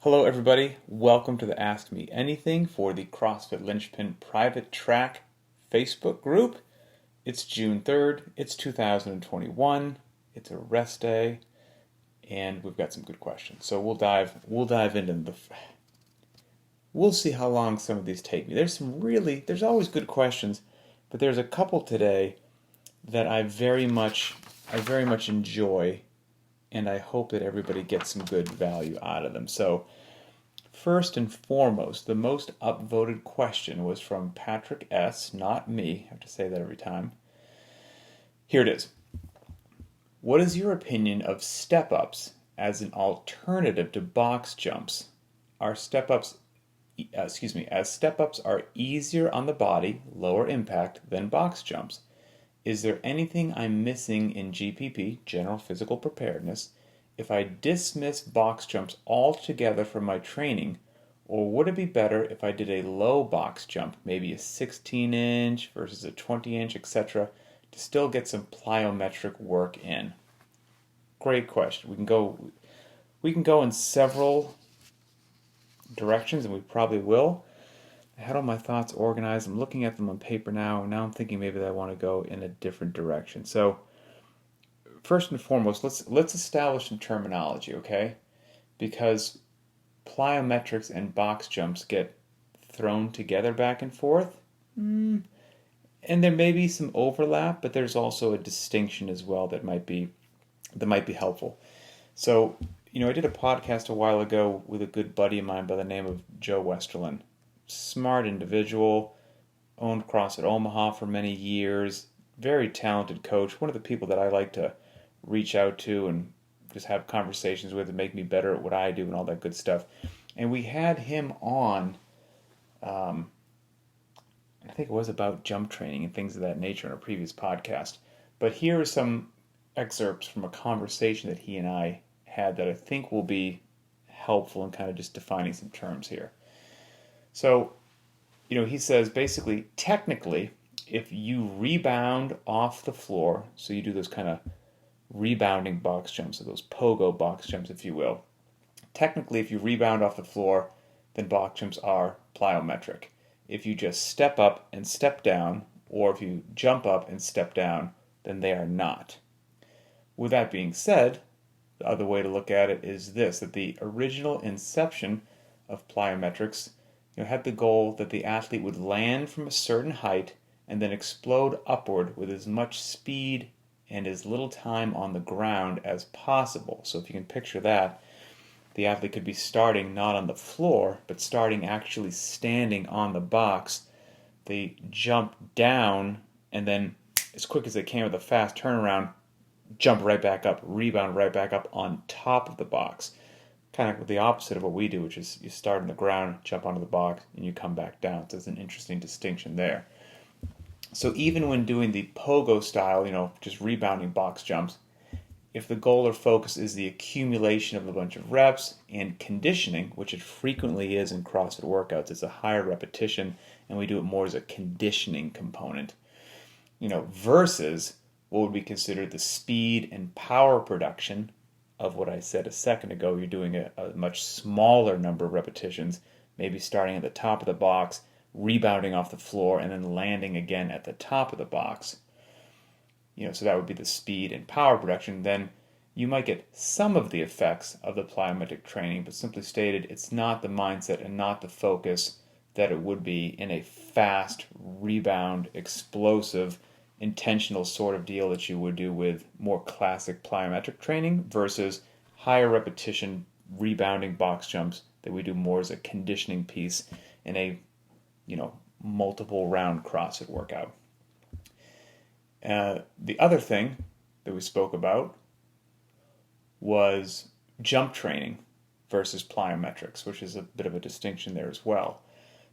Hello everybody, welcome to the Ask Me Anything for the CrossFit Linchpin private track Facebook group. It's June 3rd, it's 2021, it's a rest day, and we've got some good questions. So we'll dive into we'll see how long some of these take me. There's always good questions, but there's a couple today that I very much enjoy, and I hope that everybody gets some good value out of them. So, first and foremost, the most upvoted question was from Patrick S., not me. I have to say that every time. Here it is. What is your opinion of step-ups as an alternative to box jumps? As step-ups are easier on the body, lower impact, than box jumps. Is there anything I'm missing in GPP, General Physical Preparedness, if I dismiss box jumps altogether from my training, or would it be better if I did a low box jump, maybe a 16-inch versus a 20-inch, etc., to still get some plyometric work in? Great question. We can go in several directions, and we probably will. I had all my thoughts organized. I'm looking at them on paper now, and now I'm thinking maybe that I want to go in a different direction. So, first and foremost, let's establish some terminology, okay? Because plyometrics and box jumps get thrown together back and forth. And there may be some overlap, but there's also a distinction as well that might be helpful. So, I did a podcast a while ago with a good buddy of mine by the name of Joe Westerlin. Smart individual, owned CrossFit Omaha for many years, very talented coach, one of the people that I like to reach out to and just have conversations with and make me better at what I do and all that good stuff. And we had him on, I think it was about jump training and things of that nature in a previous podcast. But here are some excerpts from a conversation that he and I had that I think will be helpful in kind of just defining some terms here. So, he says basically, technically, if you rebound off the floor, so you do those kind of rebounding box jumps, or those pogo box jumps, if you will. Technically, if you rebound off the floor, then box jumps are plyometric. If you just step up and step down, or if you jump up and step down, then they are not. With that being said, the other way to look at it is this, that the original inception of plyometrics had the goal that the athlete would land from a certain height and then explode upward with as much speed and as little time on the ground as possible. So if you can picture that, the athlete could be starting not on the floor, but starting actually standing on the box. They jump down, and then as quick as they can with a fast turnaround, jump right back up, rebound right back up on top of the box. Kind of the opposite of what we do, which is you start on the ground, jump onto the box, and you come back down. So there's an interesting distinction there. So even when doing the pogo style, just rebounding box jumps, if the goal or focus is the accumulation of a bunch of reps and conditioning, which it frequently is in CrossFit workouts, it's a higher repetition, and we do it more as a conditioning component, versus what would be considered the speed and power production of what I said a second ago. You're doing a much smaller number of repetitions, maybe starting at the top of the box, rebounding off the floor, and then landing again at the top of the box. So that would be the speed and power production. Then you might get some of the effects of the plyometric training, but simply stated, it's not the mindset and not the focus that it would be in a fast, rebound, explosive, intentional sort of deal that you would do with more classic plyometric training versus higher repetition rebounding box jumps that we do more as a conditioning piece in a multiple round CrossFit workout. The other thing that we spoke about was jump training versus plyometrics, which is a bit of a distinction there as well.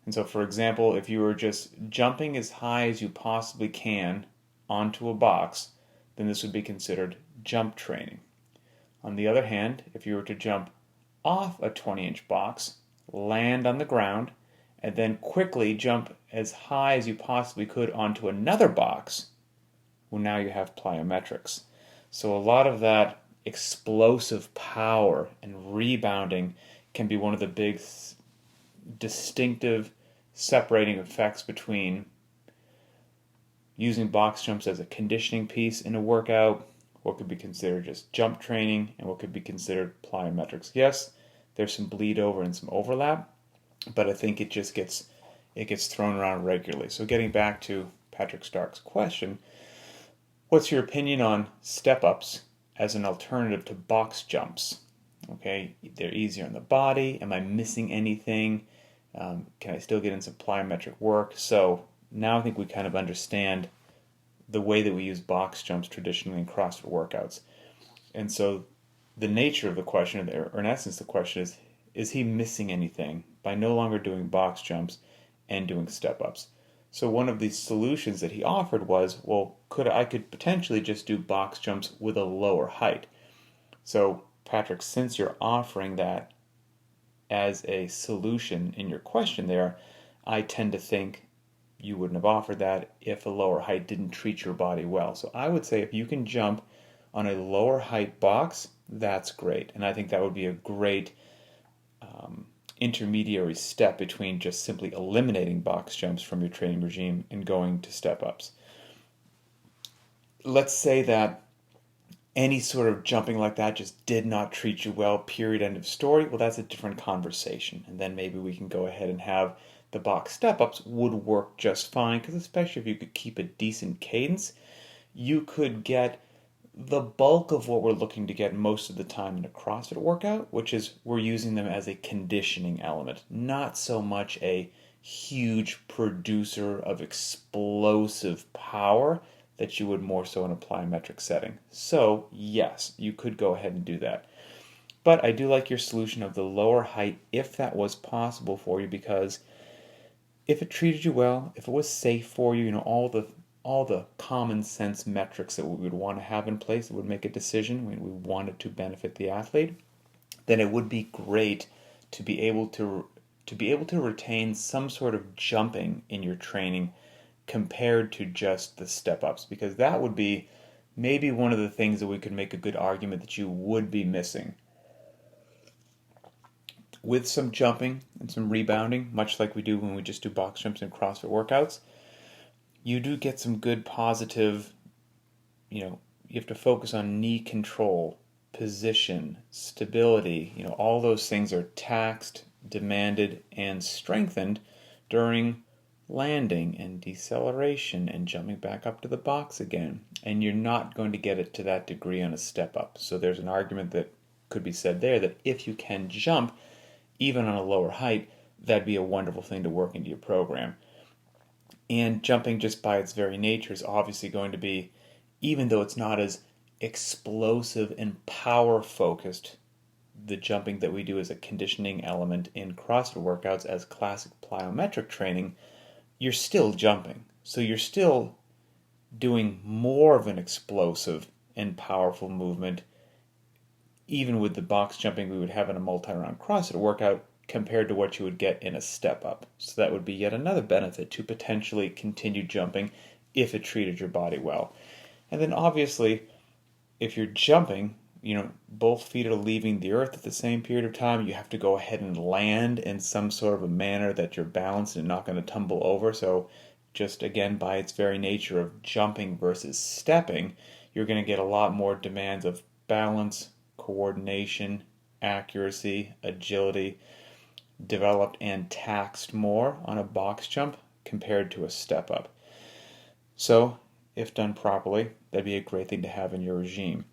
And so, for example, if you were just jumping as high as you possibly can onto a box, then this would be considered jump training. On the other hand, if you were to jump off a 20-inch box, land on the ground, and then quickly jump as high as you possibly could onto another box, well, now you have plyometrics. So a lot of that explosive power and rebounding can be one of the big distinctive separating effects between using box jumps as a conditioning piece in a workout, what could be considered just jump training, and what could be considered plyometrics. Yes, there's some bleed over and some overlap, but I think it gets thrown around regularly. So getting back to Patrick Stark's question, what's your opinion on step-ups as an alternative to box jumps? Okay, they're easier on the body. Am I missing anything? Can I still get in some plyometric work? So now I think we kind of understand the way that we use box jumps traditionally in CrossFit workouts. And so the nature of the question, or in essence the question is he missing anything by no longer doing box jumps and doing step-ups? So one of the solutions that he offered was, well, I could potentially just do box jumps with a lower height. So Patrick, since you're offering that as a solution in your question there, I tend to think you wouldn't have offered that if a lower height didn't treat your body well. So I would say if you can jump on a lower height box, that's great. And I think that would be a great intermediary step between just simply eliminating box jumps from your training regime and going to step-ups. Let's say that any sort of jumping like that just did not treat you well, period, end of story. Well, that's a different conversation. And then maybe we can go ahead and have the box step-ups would work just fine, because especially if you could keep a decent cadence, you could get the bulk of what we're looking to get most of the time in a CrossFit workout, which is we're using them as a conditioning element, not so much a huge producer of explosive power that you would more so in a plyometric setting. So yes, you could go ahead and do that. But I do like your solution of the lower height if that was possible for you, because if it treated you well, if it was safe for you, all the common sense metrics that we would want to have in place that would make a decision when we wanted to benefit the athlete, then it would be great to be able to retain some sort of jumping in your training compared to just the step-ups, because that would be maybe one of the things that we could make a good argument that you would be missing. With some jumping and some rebounding, much like we do when we just do box jumps in CrossFit workouts, you do get some good positive, you have to focus on knee control, position, stability, all those things are taxed, demanded, and strengthened during landing and deceleration and jumping back up to the box again. And you're not going to get it to that degree on a step up. So there's an argument that could be said there that if you can jump, even on a lower height, that'd be a wonderful thing to work into your program. And jumping just by its very nature is obviously going to be, even though it's not as explosive and power focused, the jumping that we do as a conditioning element in CrossFit workouts as classic plyometric training, you're still jumping. So you're still doing more of an explosive and powerful movement, even with the box jumping we would have in a multi-round CrossFit workout, compared to what you would get in a step-up. So that would be yet another benefit to potentially continue jumping if it treated your body well. And then obviously, if you're jumping, both feet are leaving the earth at the same period of time, you have to go ahead and land in some sort of a manner that you're balanced and not going to tumble over. So just again, by its very nature of jumping versus stepping, you're going to get a lot more demands of balance, coordination, accuracy, agility, developed and taxed more on a box jump compared to a step up. So, if done properly, that'd be a great thing to have in your regime.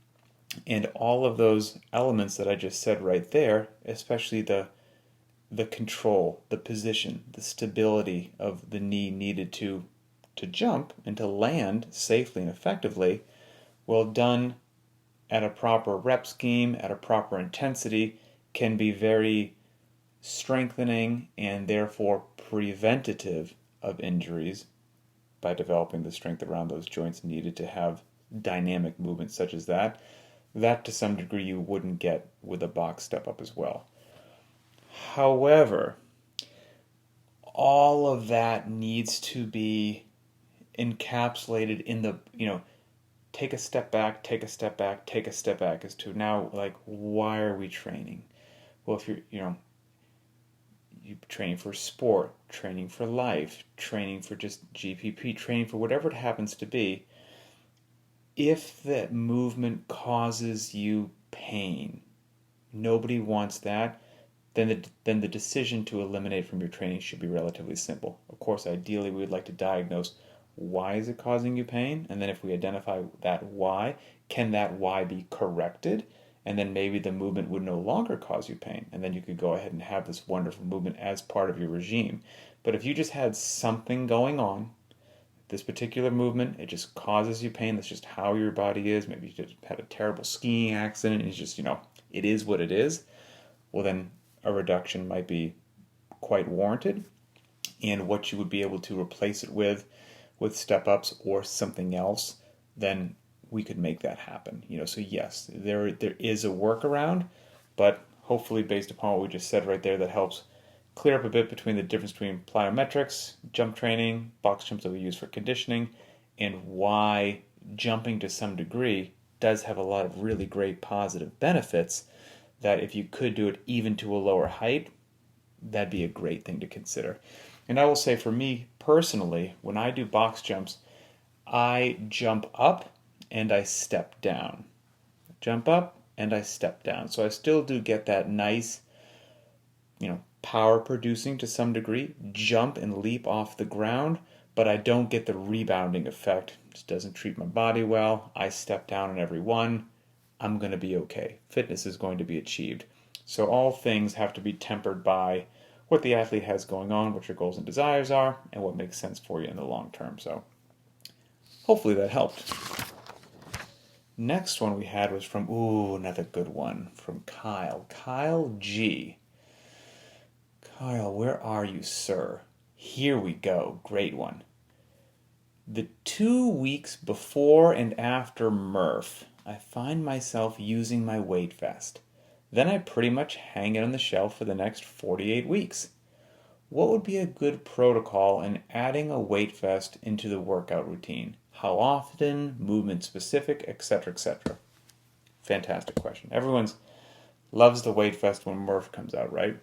And all of those elements that I just said right there, especially the control, the position, the stability of the knee needed to jump and to land safely and effectively, well done at a proper rep scheme, at a proper intensity, can be very strengthening and therefore preventative of injuries by developing the strength around those joints needed to have dynamic movements such as that. That to some degree you wouldn't get with a box step up as well. However, all of that needs to be encapsulated in the, take a step back, take a step back, take a step back as to now, why are we training? Well, if you're, you training for sport, training for life, training for just GPP, training for whatever it happens to be, if that movement causes you pain, nobody wants that, then the decision to eliminate from your training should be relatively simple. Of course, ideally, we would like to diagnose why is it causing you pain, and then if we identify that why, can that why be corrected? And then maybe the movement would no longer cause you pain, and then you could go ahead and have this wonderful movement as part of your regime. But if you just had something going on, this particular movement, it just causes you pain, that's just how your body is, maybe you just had a terrible skiing accident, and it's just, it is what it is, well then a reduction might be quite warranted. And what you would be able to replace it with step-ups or something else, then we could make that happen. So yes, there is a workaround, but hopefully based upon what we just said right there, that helps clear up a bit between the difference between plyometrics, jump training, box jumps that we use for conditioning, and why jumping to some degree does have a lot of really great positive benefits, that if you could do it even to a lower height, that'd be a great thing to consider. And I will say for me personally, when I do box jumps, I jump up and I step down. Jump up and I step down. So I still do get that nice, power producing to some degree, jump and leap off the ground, but I don't get the rebounding effect. It just doesn't treat my body well. I step down in every one. I'm going to be okay. Fitness is going to be achieved. So all things have to be tempered by what the athlete has going on, what your goals and desires are, and what makes sense for you in the long term. So hopefully that helped. Next one we had was from, another good one, from Kyle. Kyle G. Kyle, where are you, sir? Here we go. Great one. The 2 weeks before and after Murph, I find myself using my weight vest. Then I pretty much hang it on the shelf for the next 48 weeks. What would be a good protocol in adding a weight vest into the workout routine? How often, movement specific, etc., etc.? Fantastic question. Everyone loves the weight vest when Murph comes out, right?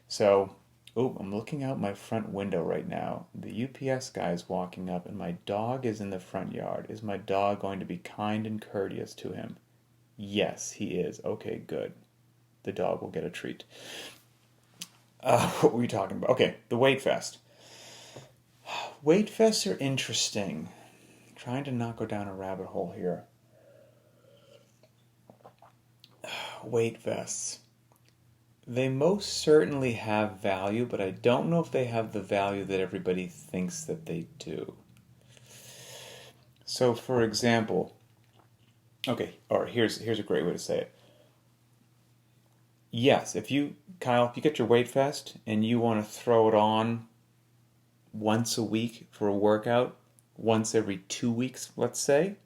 So, I'm looking out my front window right now. The UPS guy is walking up and my dog is in the front yard. Is my dog going to be kind and courteous to him? Yes, he is. Okay, good. The dog will get a treat. What were we talking about? Okay, the weight vest. Weight vests are interesting. I'm trying to not go down a rabbit hole here. Weight vests. They most certainly have value, but I don't know if they have the value that everybody thinks that they do. So, for example, here's a great way to say it. Yes, Kyle, if you get your weight vest and you want to throw it on once a week for a workout, once every 2 weeks, let's say,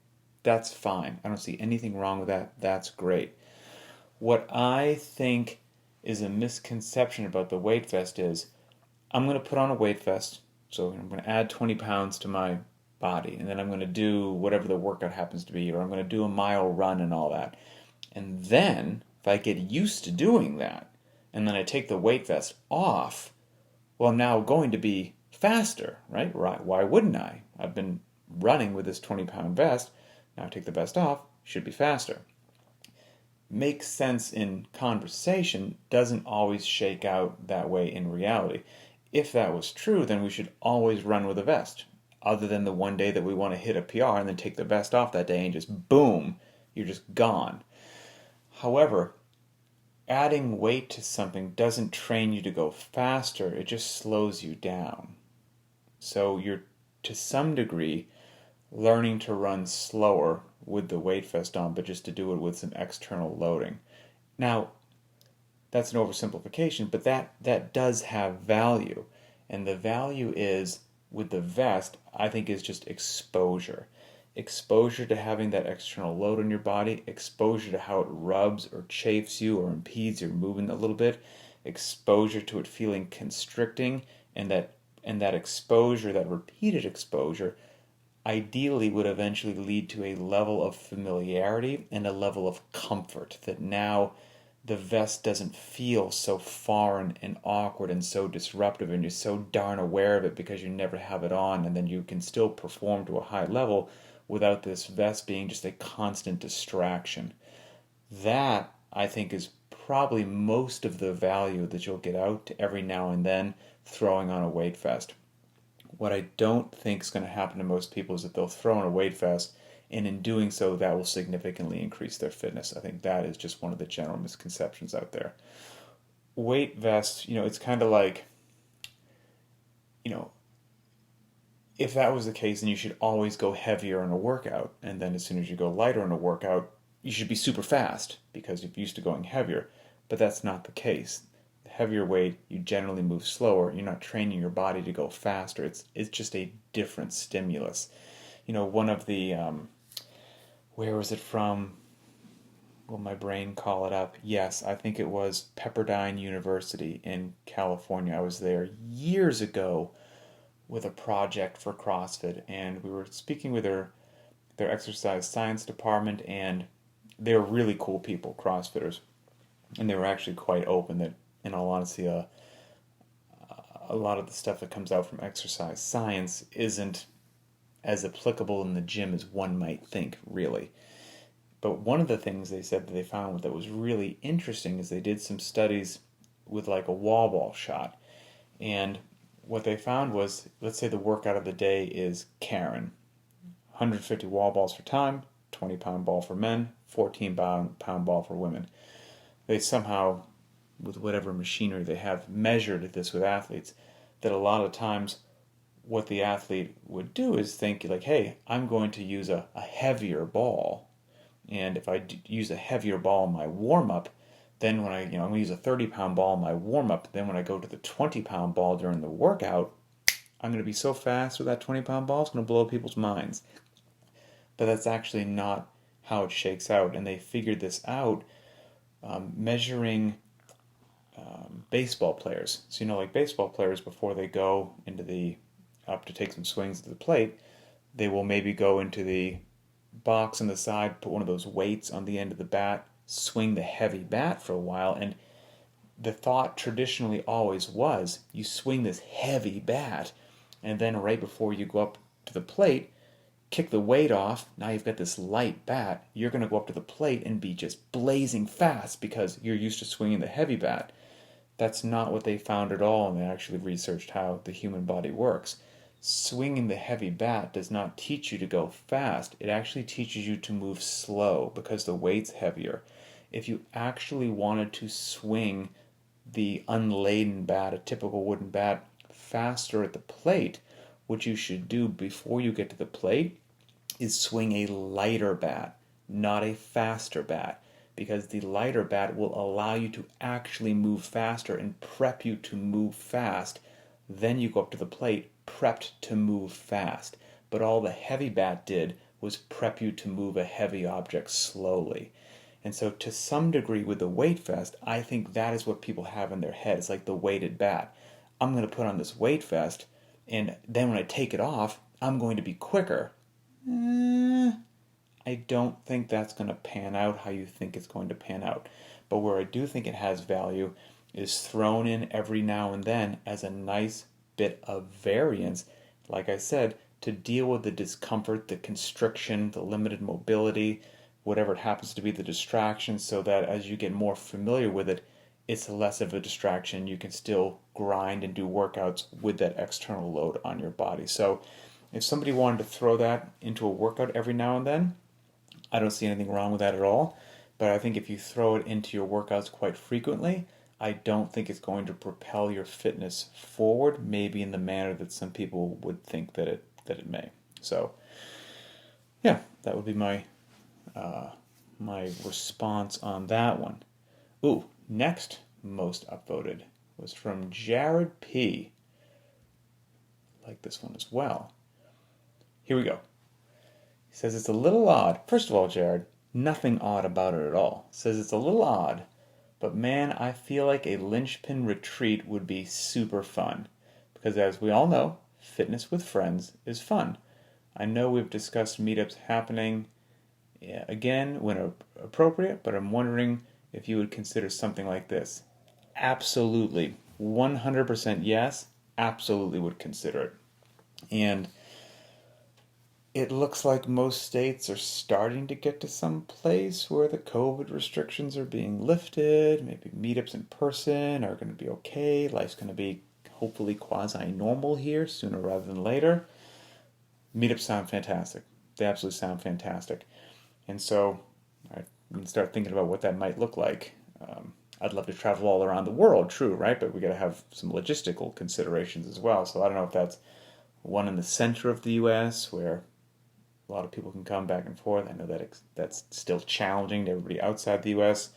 that's fine. I don't see anything wrong with that. That's great. What I think is a misconception about the weight vest is, I'm going to put on a weight vest, so I'm going to add 20 pounds to my body, and then I'm going to do whatever the workout happens to be, or I'm going to do a mile run and all that. And then, if I get used to doing that, and then I take the weight vest off, well, I'm now going to be faster, right? Why wouldn't I? I've been running with this 20-pound vest, now I take the vest off, should be faster. Makes sense in conversation, doesn't always shake out that way in reality. If that was true, then we should always run with a vest, other than the one day that we want to hit a PR and then take the vest off that day and just boom, you're just gone. However, adding weight to something doesn't train you to go faster, it just slows you down. So you're, to some degree, learning to run slower with the weight vest on, but just to do it with some external loading. Now, that's an oversimplification, but that does have value. And the value is, with the vest, I think is just exposure. Exposure to having that external load on your body, exposure to how it rubs or chafes you or impedes your movement a little bit, exposure to it feeling constricting, and that exposure, that repeated exposure, ideally would eventually lead to a level of familiarity and a level of comfort that now the vest doesn't feel so foreign and awkward and so disruptive, and you're so darn aware of it because you never have it on, and then you can still perform to a high level without this vest being just a constant distraction. That, I think, is probably most of the value that you'll get out every now and then throwing on a weight vest. What I don't think is going to happen to most people is that they'll throw on a weight vest, and in doing so, that will significantly increase their fitness. I think that is just one of the general misconceptions out there. Weight vests, it's kind of like, you know, if that was the case, then you should always go heavier in a workout, and then as soon as you go lighter in a workout, you should be super fast because you're used to going heavier. But that's not the case. The heavier weight, you generally move slower. You're not training your body to go faster. It's just a different stimulus. One of the where was it from? Will my brain call it up? Yes, I think it was Pepperdine University in California. I was there years ago with a project for CrossFit, and we were speaking with their exercise science department, and they were really cool people, CrossFitters, and they were actually quite open that, in all honesty, a lot of the stuff that comes out from exercise science isn't as applicable in the gym as one might think, really. But one of the things they said that they found that was really interesting is they did some studies with like a wall ball shot. And what they found was, let's say the workout of the day is Karen. 150 wall balls for time, 20-pound ball for men, 14-pound ball for women. They somehow, with whatever machinery they have, measured this with athletes, that a lot of times what the athlete would do is think like, hey, I'm going to use a heavier ball. And if I use a heavier ball in my warm-up, then when I'm going to use a 30-pound ball in my warm-up, then when I go to the 20-pound ball during the workout, I'm going to be so fast with that 20-pound ball, it's going to blow people's minds. But that's actually not how it shakes out. And they figured this out measuring baseball players. So, like baseball players, before they go into up to take some swings to the plate, they will maybe go into the box on the side, put one of those weights on the end of the bat, swing the heavy bat for a while, and the thought traditionally always was you swing this heavy bat, and then right before you go up to the plate, kick the weight off. Now you've got this light bat. You're going to go up to the plate and be just blazing fast because you're used to swinging the heavy bat. That's not what they found at all, and they actually researched how the human body works. Swinging the heavy bat does not teach you to go fast. It actually teaches you to move slow because the weight's heavier. If you actually wanted to swing the unladen bat, a typical wooden bat, faster at the plate, what you should do before you get to the plate is swing a lighter bat, not a faster bat, because the lighter bat will allow you to actually move faster and prep you to move fast. Then you go up to the plate prepped to move fast. But all the heavy bat did was prep you to move a heavy object slowly. And so to some degree with the weight vest, I think that is what people have in their head. It's like the weighted bat. I'm going to put on this weight vest, and then when I take it off, I'm going to be quicker. I don't think that's going to pan out how you think it's going to pan out. But where I do think it has value is thrown in every now and then as a nice bit of variance, like I said, to deal with the discomfort, the constriction, the limited mobility, whatever it happens to be, the distraction, so that as you get more familiar with it, it's less of a distraction. You can still grind and do workouts with that external load on your body. So if somebody wanted to throw that into a workout every now and then, I don't see anything wrong with that at all. But I think if you throw it into your workouts quite frequently, I don't think it's going to propel your fitness forward, maybe in the manner that some people would think that it may. So, yeah, that would be my response on that one. Ooh, next most upvoted was from Jared P. I like this one as well. Here we go. He says it's a little odd. First of all, Jared, nothing odd about it at all. Says it's a little odd, but man, I feel like a Linchpin retreat would be super fun. Because as we all know, fitness with friends is fun. I know we've discussed meetups happening again when appropriate, but I'm wondering if you would consider something like this. Absolutely. 100% yes. Absolutely would consider it. And it looks like most states are starting to get to some place where the COVID restrictions are being lifted. Maybe meetups in person are going to be okay. Life's going to be hopefully quasi-normal here sooner rather than later. Meetups sound fantastic. They absolutely sound fantastic. And so I can start thinking about what that might look like. I'd love to travel all around the world, true, right? But we got to have some logistical considerations as well. So I don't know if that's one in the center of the U.S. where a lot of people can come back and forth. I know that that's still challenging to everybody outside the U.S.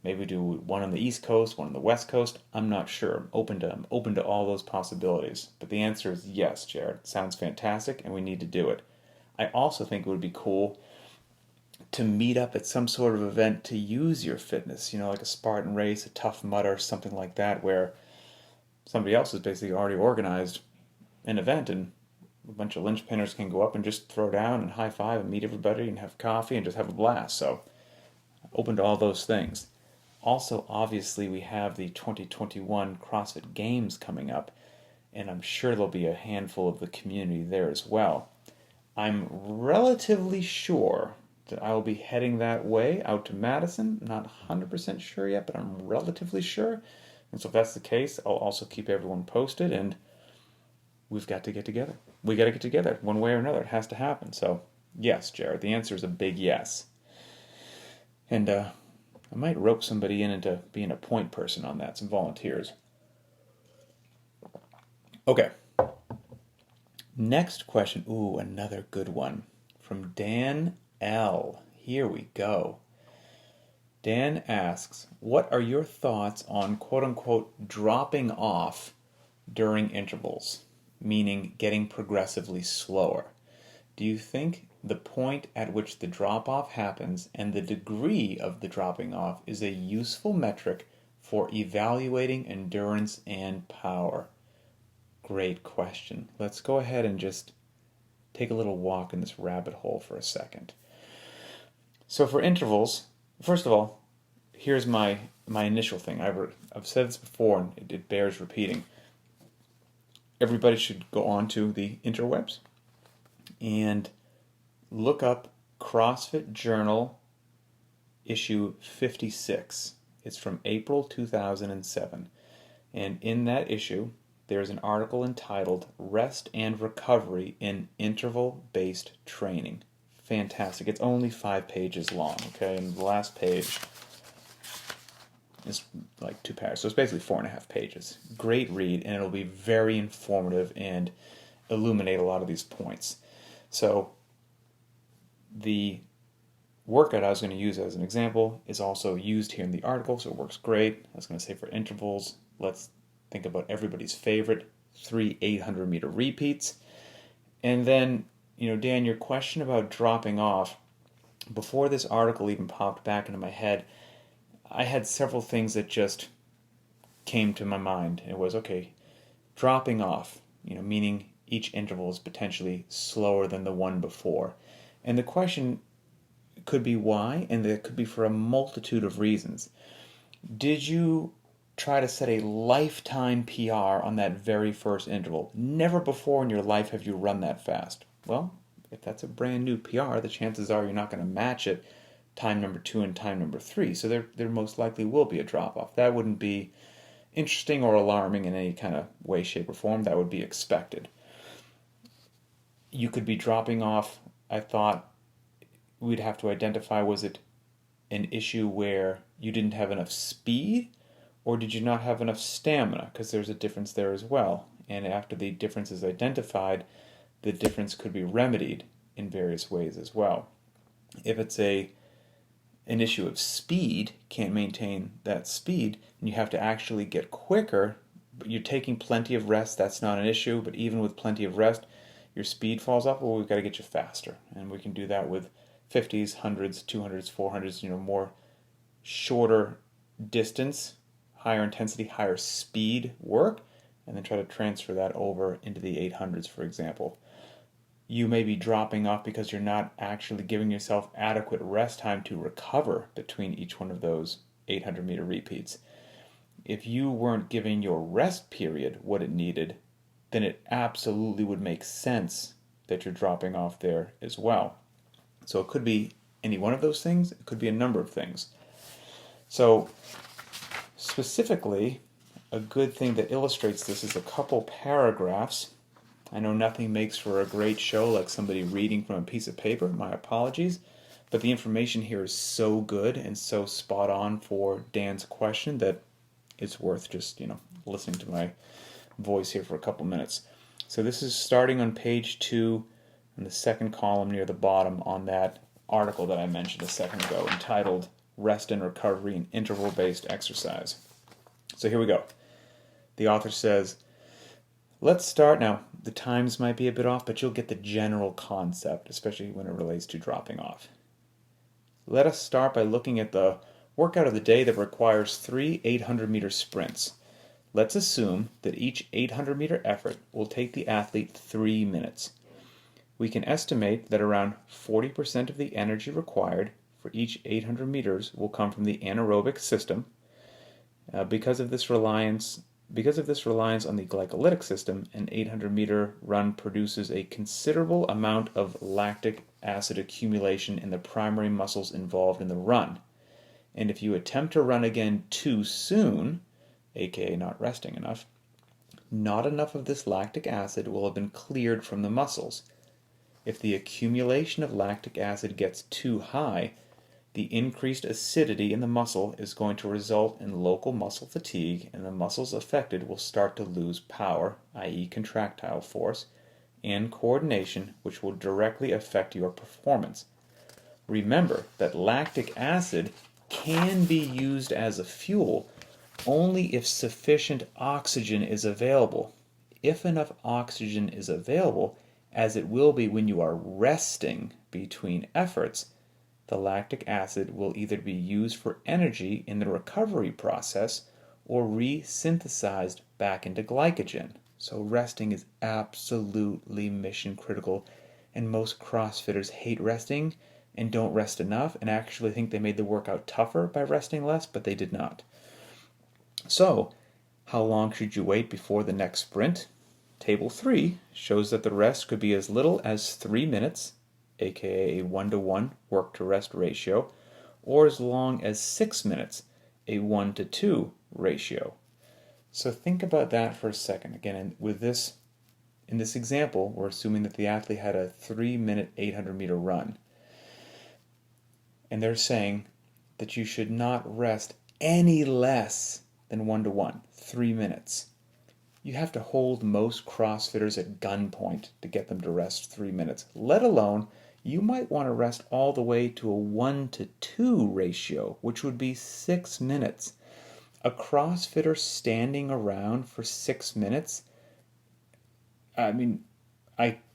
Maybe do one on the East Coast, one on the West Coast. I'm not sure. I'm open to all those possibilities. But the answer is yes, Jared. It sounds fantastic, and we need to do it. I also think it would be cool to meet up at some sort of event to use your fitness. Like a Spartan race, a Tough Mudder, something like that, where somebody else has basically already organized an event and a bunch of linchpinners can go up and just throw down and high five and meet everybody and have coffee and just have a blast. So, open to all those things. Also, obviously, we have the 2021 CrossFit Games coming up, and I'm sure there'll be a handful of the community there as well. I'm relatively sure that I will be heading that way out to Madison. Not 100% sure yet, but I'm relatively sure. And so if that's the case, I'll also keep everyone posted, and we've got to get together. We got to get together one way or another. It has to happen. So, yes, Jared, the answer is a big yes. And I might rope somebody into being a point person on that, some volunteers. Okay. Next question. Ooh, another good one. From Dan L. Here we go. Dan asks, what are your thoughts on quote-unquote dropping off during intervals? Meaning getting progressively slower. Do you think the point at which the drop-off happens and the degree of the dropping off is a useful metric for evaluating endurance and power? Great question. Let's go ahead and just take a little walk in this rabbit hole for a second. So for intervals, first of all, here's my initial thing. I've said this before and it bears repeating. Everybody should go on to the interwebs and look up CrossFit Journal issue 56. It's from April 2007. And in that issue, there's an article entitled Rest and Recovery in Interval-Based Training. Fantastic. It's only 5 pages long, okay? And the last page is like 2 paragraphs. So it's basically 4.5 pages. Great read, and it'll be very informative and illuminate a lot of these points. So the workout I was going to use as an example is also used here in the article, so it works great. I was going to say for intervals, let's think about everybody's favorite 3 800-meter repeats. And then, Dan, your question about dropping off, before this article even popped back into my head, I had several things that just came to my mind. It was, okay, dropping off, meaning each interval is potentially slower than the one before. And the question could be why, and it could be for a multitude of reasons. Did you try to set a lifetime PR on that very first interval? Never before in your life have you run that fast. Well, if that's a brand new PR, the chances are you're not going to match it time number 2 and time number 3. So there most likely will be a drop-off. That wouldn't be interesting or alarming in any kind of way, shape, or form. That would be expected. You could be dropping off. I thought we'd have to identify, was it an issue where you didn't have enough speed, or did you not have enough stamina? Because there's a difference there as well. And after the difference is identified, the difference could be remedied in various ways as well. If it's an issue of speed, can't maintain that speed, and you have to actually get quicker, but you're taking plenty of rest, that's not an issue. But even with plenty of rest, your speed falls off, well, we've got to get you faster. And we can do that with 50s, 100s, 200s, 400s, more shorter distance, higher intensity, higher speed work, and then try to transfer that over into the 800s, for example. You may be dropping off because you're not actually giving yourself adequate rest time to recover between each one of those 800 meter repeats. If you weren't giving your rest period what it needed, then it absolutely would make sense that you're dropping off there as well. So it could be any one of those things. It could be a number of things. So specifically, a good thing that illustrates this is a couple paragraphs. I know nothing makes for a great show like somebody reading from a piece of paper. My apologies. But the information here is so good and so spot on for Dan's question that it's worth just, listening to my voice here for a couple minutes. So this is starting on page 2 in the second column near the bottom on that article that I mentioned a second ago entitled Rest and Recovery in Interval-Based Exercise. So here we go. The author says, let's start. Now, the times might be a bit off, but you'll get the general concept, especially when it relates to dropping off. Let us start by looking at the workout of the day that requires 3 800-meter sprints. Let's assume that each 800-meter effort will take the athlete 3 minutes. We can estimate that around 40% of the energy required for each 800 meters will come from the anaerobic system. Because of this reliance on the glycolytic system, an 800-meter run produces a considerable amount of lactic acid accumulation in the primary muscles involved in the run. And if you attempt to run again too soon, aka not resting enough, not enough of this lactic acid will have been cleared from the muscles. If the accumulation of lactic acid gets too high, the increased acidity in the muscle is going to result in local muscle fatigue, and the muscles affected will start to lose power, i.e. contractile force, and coordination, which will directly affect your performance. Remember that lactic acid can be used as a fuel only if sufficient oxygen is available. If enough oxygen is available, as it will be when you are resting between efforts, the lactic acid will either be used for energy in the recovery process or re-synthesized back into glycogen. So resting is absolutely mission critical, and most CrossFitters hate resting and don't rest enough and actually think they made the workout tougher by resting less, but they did not. So, how long should you wait before the next sprint? Table 3 shows that the rest could be as little as 3 minutes, aka a 1-to-1 work-to-rest ratio, or as long as 6 minutes, a 1-to-2 ratio. So think about that for a second. Again, in this example, we're assuming that the athlete had a 3-minute 800-meter run. And they're saying that you should not rest any less than 1-to-1, 3 minutes. You have to hold most CrossFitters at gunpoint to get them to rest 3 minutes, let alone you might want to rest all the way to a 1-to-2 ratio, which would be 6 minutes. A CrossFitter standing around for 6 minutes, I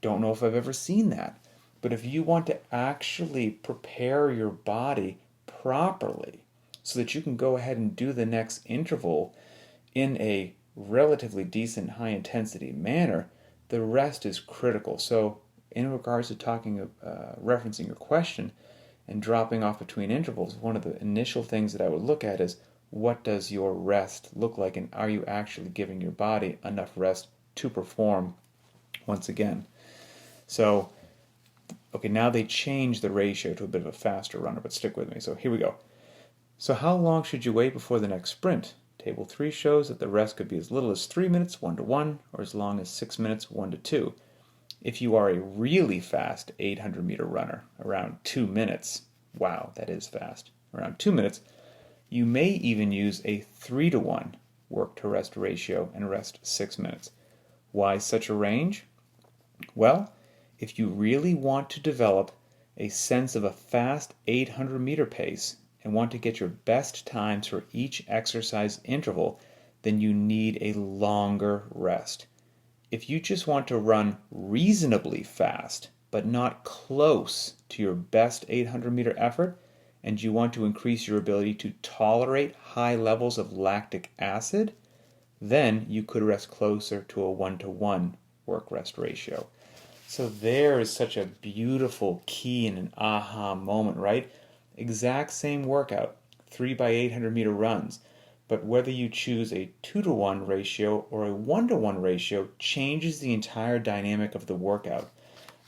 don't know if I've ever seen that. But if you want to actually prepare your body properly so that you can go ahead and do the next interval in a relatively decent high-intensity manner, the rest is critical. So in regards to referencing your question and dropping off between intervals, one of the initial things that I would look at is what does your rest look like, and are you actually giving your body enough rest to perform once again? So, okay, now they changed the ratio to a bit of a faster runner, but stick with me. So here we go. So how long should you wait before the next sprint? Table 3 shows that the rest could be as little as 3 minutes, 1-to-1, or as long as 6 minutes, 1-to-2. If you are a really fast 800-meter runner, around 2 minutes, wow, that is fast, around 2 minutes, you may even use a 3-to-1 work-to-rest ratio and rest 6 minutes. Why such a range? Well, if you really want to develop a sense of a fast 800-meter pace and want to get your best times for each exercise interval, then you need a longer rest. If you just want to run reasonably fast, but not close to your best 800-meter effort, and you want to increase your ability to tolerate high levels of lactic acid, then you could rest closer to a 1-to-1 work-rest ratio. So there is such a beautiful key and an aha moment, right? Exact same workout, 3 by 800 meter runs. But whether you choose a 2-to-1 ratio or a 1-to-1 ratio changes the entire dynamic of the workout.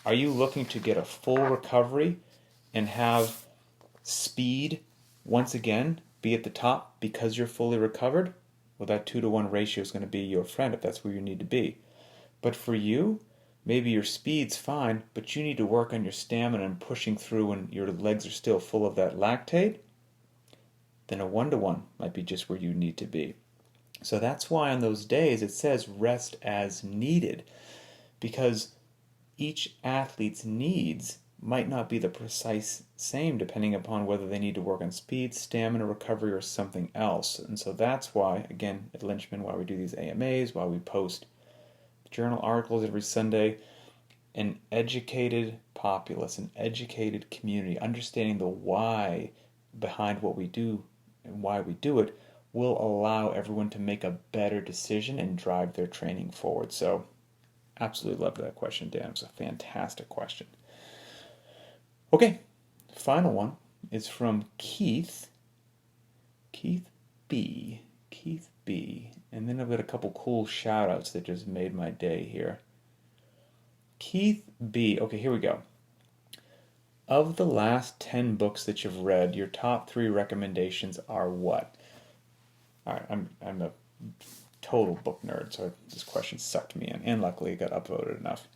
Are you looking to get a full recovery and have speed once again be at the top because you're fully recovered? Well, that 2-to-1 ratio is going to be your friend if that's where you need to be. But for you, maybe your speed's fine, but you need to work on your stamina and pushing through when your legs are still full of that lactate. Then a 1-to-1 might be just where you need to be. So that's why on those days it says rest as needed, because each athlete's needs might not be the precise same depending upon whether they need to work on speed, stamina, recovery, or something else. And so that's why, again, at Linchpin, why we do these AMAs, why we post journal articles every Sunday. An educated populace, an educated community, understanding the why behind what we do and why we do it will allow everyone to make a better decision and drive their training forward. So absolutely love that question, Dan. It's a fantastic question. Okay, final one is from Keith B. And then I've got a couple cool shout outs that just made my day here. Keith B. Okay, here we go. Of the last 10 books that you've read, your top 3 recommendations are what? All right, I'm a total book nerd, so this question sucked me in, and luckily it got upvoted enough.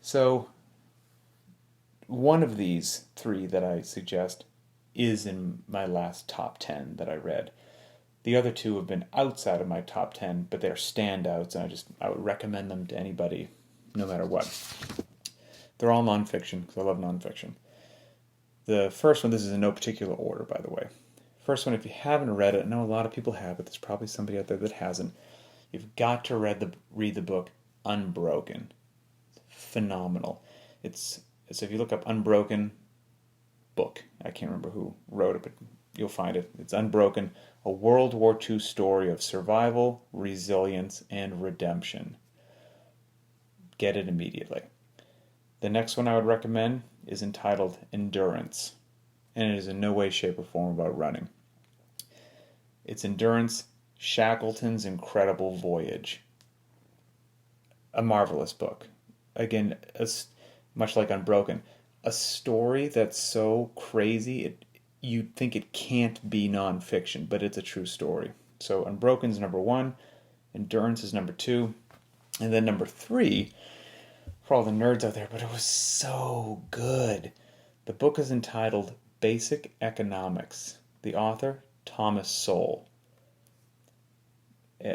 So one of these 3 that I suggest is in my last top 10 that I read. The other 2 have been outside of my top 10, but they're standouts, and I would recommend them to anybody, no matter what. They're all nonfiction, because I love nonfiction. The first one, this is in no particular order, by the way. First one, if you haven't read it, I know a lot of people have, but there's probably somebody out there that hasn't. You've got to read the book Unbroken. Phenomenal. So if you look up Unbroken book, I can't remember who wrote it, but you'll find it. It's Unbroken, a World War II story of survival, resilience, and redemption. Get it immediately. The next one I would recommend is entitled Endurance, and it is in no way, shape, or form about running. It's Endurance, Shackleton's Incredible Voyage. A marvelous book. Again, much like Unbroken, a story that's so crazy, you'd think it can't be nonfiction, but it's a true story. So Unbroken is number 1, Endurance is number 2, and then number 3, for all the nerds out there, but it was so good. The book is entitled Basic Economics. The author, Thomas Sowell.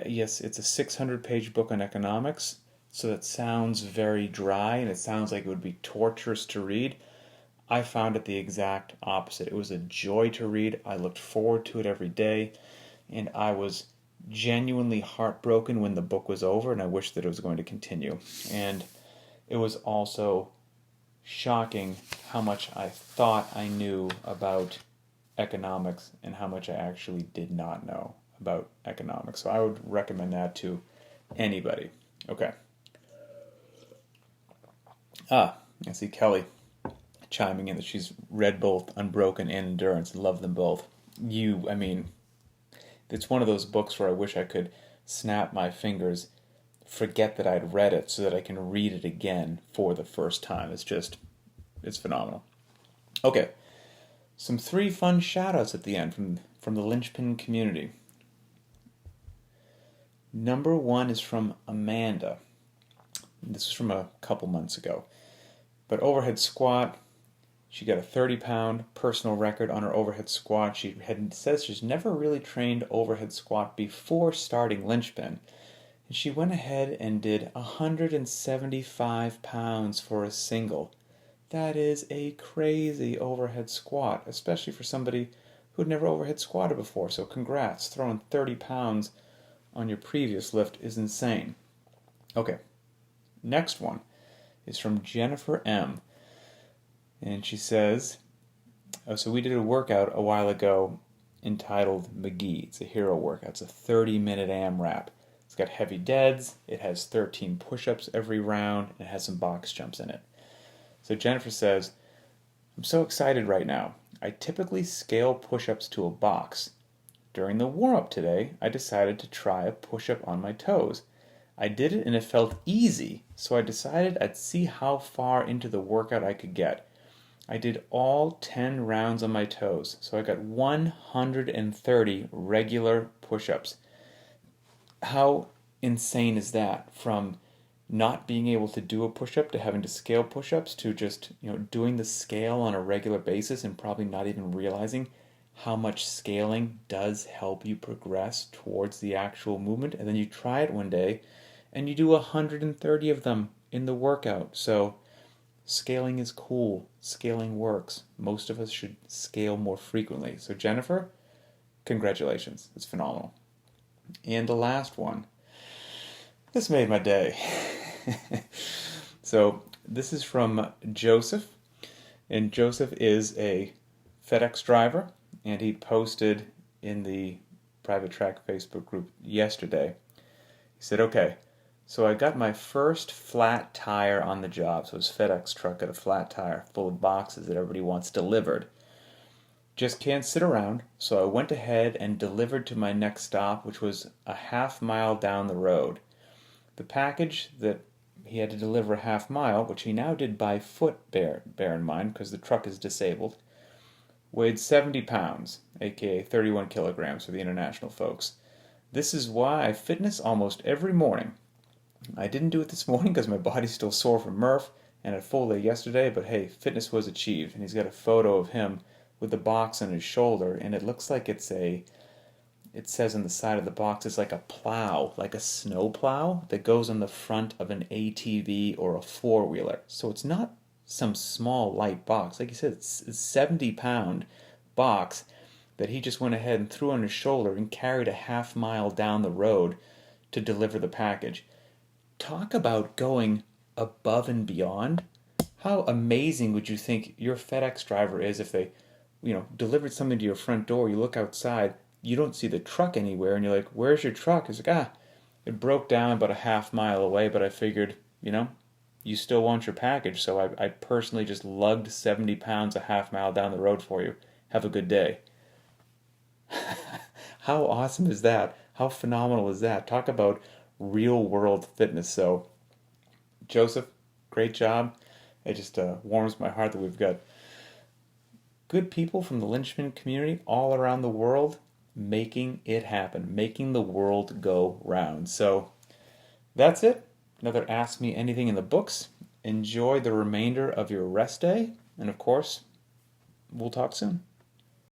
Yes, it's a 600-page book on economics, so it sounds very dry, and it sounds like it would be torturous to read. I found it the exact opposite. It was a joy to read. I looked forward to it every day, and I was genuinely heartbroken when the book was over, and I wished that it was going to continue. And it was also shocking how much I thought I knew about economics and how much I actually did not know about economics. So I would recommend that to anybody. Okay. I see Kelly chiming in that she's read both Unbroken and Endurance. Love them both. It's one of those books where I wish I could snap my fingers, forget that I'd read it so that I can read it again for the first time. It's phenomenal. Okay, some 3 fun shout-outs at the end from the Linchpin community. Number 1 is from Amanda. This is from a couple months ago. But overhead squat, she got a 30-pound personal record on her overhead squat. She says she's never really trained overhead squat before starting Linchpin. And she went ahead and did 175 pounds for a single. That is a crazy overhead squat, especially for somebody who'd never overhead squatted before. So congrats. Throwing 30 pounds on your previous lift is insane. Okay, next one is from Jennifer M. And she says, so we did a workout a while ago entitled McGee. It's a hero workout. It's a 30-minute AMRAP. It's got heavy deads, it has 13 push-ups every round, and it has some box jumps in it. So Jennifer says, I'm so excited right now. I typically scale push-ups to a box. During the warm-up today, I decided to try a push-up on my toes. I did it and it felt easy, so I decided I'd see how far into the workout I could get. I did all 10 rounds on my toes, so I got 130 regular push-ups. How insane is that? From not being able to do a push-up to having to scale push-ups to just, doing the scale on a regular basis and probably not even realizing how much scaling does help you progress towards the actual movement. And then you try it one day and you do 130 of them in the workout. So scaling is cool. Scaling works. Most of us should scale more frequently. So Jennifer, congratulations. It's phenomenal. And the last one. This made my day. So this is from Joseph. And Joseph is a FedEx driver. And he posted in the Private Track Facebook group yesterday. He said, okay, so I got my first flat tire on the job. So his FedEx truck got a flat tire full of boxes that everybody wants delivered. Just can't sit around, so I went ahead and delivered to my next stop, which was a half-mile down the road. The package that he had to deliver a half-mile, which he now did by foot, bear in mind, because the truck is disabled, weighed 70 pounds, aka 31 kilograms for the international folks. This is why I fitness almost every morning. I didn't do it this morning because my body's still sore from Murph and a full day yesterday, but hey, fitness was achieved. And he's got a photo of him with the box on his shoulder, and it looks like it says on the side of the box, it's like a plow, like a snow plow that goes on the front of an ATV or a four-wheeler. So it's not some small, light box. Like you said, it's a 70-pound box that he just went ahead and threw on his shoulder and carried a half-mile down the road to deliver the package. Talk about going above and beyond. How amazing would you think your FedEx driver is if they, delivered something to your front door, you look outside, you don't see the truck anywhere, and you're like, where's your truck? It's like, it broke down about a half-mile away, but I figured, you still want your package, so I personally just lugged 70 pounds a half-mile down the road for you. Have a good day. How awesome is that? How phenomenal is that? Talk about real-world fitness. So, Joseph, great job. It just warms my heart that we've got good people from the Linchpin community all around the world making it happen, making the world go round. So that's it. Another Ask Me Anything in the books. Enjoy the remainder of your rest day. And of course, we'll talk soon.